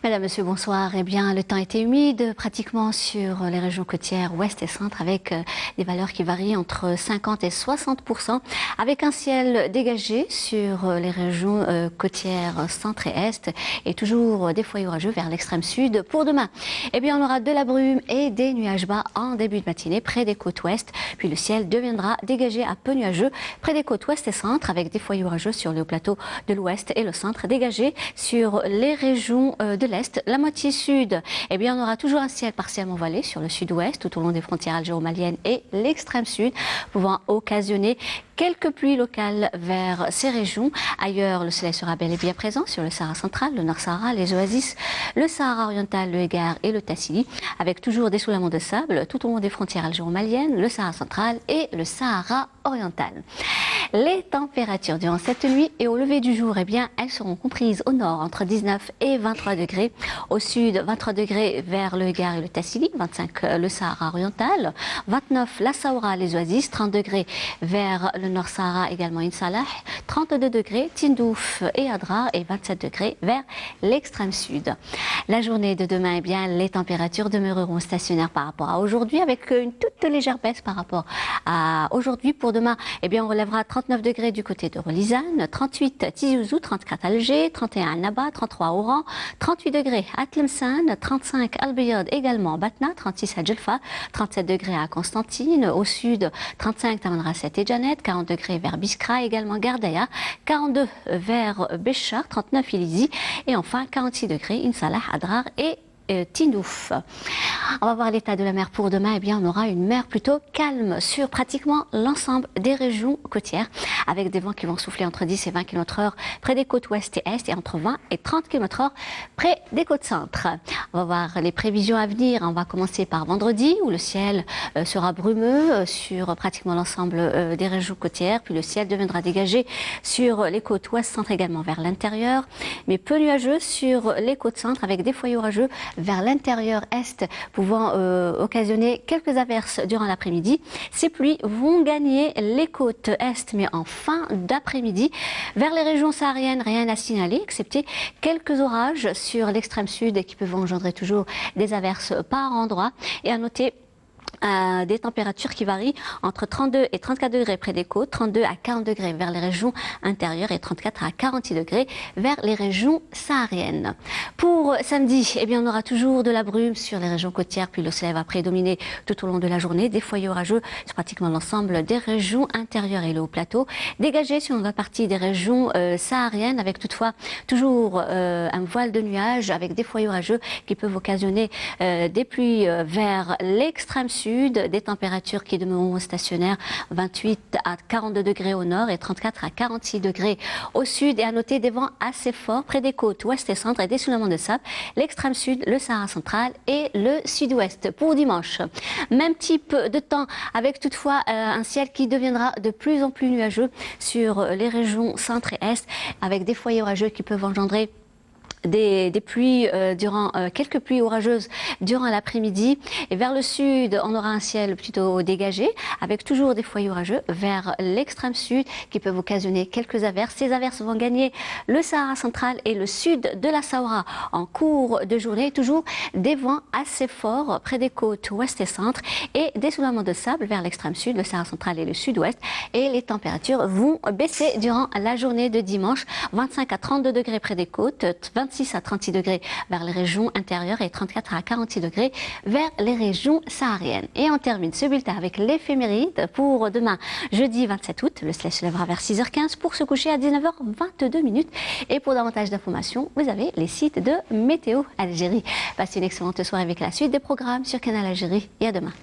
Mesdames, Messieurs, bonsoir. Eh bien, le temps était humide pratiquement sur les régions côtières ouest et centre avec des valeurs qui varient entre 50 et 60%, avec un ciel dégagé sur les régions côtières centre et est et toujours des foyers orageux vers l'extrême sud. Pour demain, eh bien, on aura de la brume et des nuages bas en début de matinée près des côtes ouest, puis le ciel deviendra dégagé à peu nuageux près des côtes ouest et centre avec des foyers orageux sur le plateau de l'ouest et le centre, dégagé sur les régions de l'Est. La moitié sud, eh bien, on aura toujours un ciel partiellement voilé sur le sud-ouest, tout au long des frontières algéro-maliennes et l'extrême sud, pouvant occasionner quelques pluies locales vers ces régions. Ailleurs, le soleil sera bel et bien présent sur le Sahara central, le Nord-Sahara, les oasis, le Sahara oriental, le Égard et le Tassili, avec toujours des soulèvements de sable tout au long des frontières algéro-maliennes, le Sahara central et le Sahara oriental. Les températures durant cette nuit et au lever du jour, eh bien, elles seront comprises au nord entre 19 et 23 degrés, au sud 23 degrés vers le Égard et le Tassili, 25 le Sahara oriental, 29 la Saoura, les oasis, 30 degrés vers le Nord-Sahara, également Insalah, 32 degrés Tindouf et Adrar et 27 degrés vers l'extrême sud. La journée de demain, eh bien, les températures demeureront stationnaires par rapport à aujourd'hui avec une toute légère baisse par rapport à aujourd'hui. Pour demain, eh bien, on relèvera 39 degrés du côté de Relizane, 38 Tizi Ouzou, 34 Alger, 31 à Naba, 33 à Oran, 38 degrés à Tlemcen, 35 Al Biyad également Batna, 36 à Djelfa, 37 degrés à Constantine, au sud 35 Tamanrasset et Janet, 40 degrés vers Biskra, également Gardaya, 42 vers Béchar, 39 Ilizi et enfin 46 degrés Insalah, Adrar et Tindouf. On va voir l'état de la mer pour demain. Eh bien, on aura une mer plutôt calme sur pratiquement l'ensemble des régions côtières, avec des vents qui vont souffler entre 10 et 20 km/h près des côtes ouest et est, et entre 20 et 30 km/h près des côtes centre. On va voir les prévisions à venir. On va commencer par vendredi, où le ciel sera brumeux sur pratiquement l'ensemble des régions côtières, puis le ciel deviendra dégagé sur les côtes ouest centre également vers l'intérieur, mais peu nuageux sur les côtes centre avec des foyers orageux vers l'intérieur est, pouvant occasionner quelques averses durant l'après-midi. Ces pluies vont gagner les côtes est, mais en fin d'après-midi. Vers les régions sahariennes, rien à signaler, excepté quelques orages sur l'extrême sud qui peuvent engendrer toujours des averses par endroits. Et à noter des températures qui varient entre 32 et 34 degrés près des côtes, 32 à 40 degrés vers les régions intérieures et 34 à 46 degrés vers les régions sahariennes. Pour samedi, eh bien, on aura toujours de la brume sur les régions côtières, puis le soleil va prédominer tout au long de la journée, des foyers orageux sur pratiquement l'ensemble des régions intérieures et le haut plateau, dégagés sur la partie des régions sahariennes, avec toutefois toujours un voile de nuages avec des foyers orageux qui peuvent occasionner des pluies vers l'extrême sud, des températures qui demeureront stationnaires, 28 à 42 degrés au nord et 34 à 46 degrés au sud. Et à noter des vents assez forts près des côtes ouest et centre et des soulèvements de sable, l'extrême sud, le Sahara central et le sud-ouest. Pour dimanche, même type de temps avec toutefois un ciel qui deviendra de plus en plus nuageux sur les régions centre et est, avec des foyers orageux qui peuvent engendrer des pluies quelques pluies orageuses durant l'après-midi. Et vers le sud, on aura un ciel plutôt dégagé avec toujours des foyers orageux vers l'extrême sud qui peuvent occasionner quelques averses. Ces averses vont gagner le Sahara central et le sud de la Saoura en cours de journée. Toujours des vents assez forts près des côtes ouest et centre et des soulèvements de sable vers l'extrême sud, le Sahara central et le sud-ouest. Et les températures vont baisser durant la journée de dimanche. 25 à 32 degrés près des côtes, 26 à 36 degrés vers les régions intérieures et 34 à 46 degrés vers les régions sahariennes. Et on termine ce bulletin avec l'éphéméride pour demain, jeudi 27 août. Le soleil se lèvera vers 6h15 pour se coucher à 19h22. Et pour davantage d'informations, vous avez les sites de Météo Algérie. Passez une excellente soirée avec la suite des programmes sur Canal Algérie et à demain.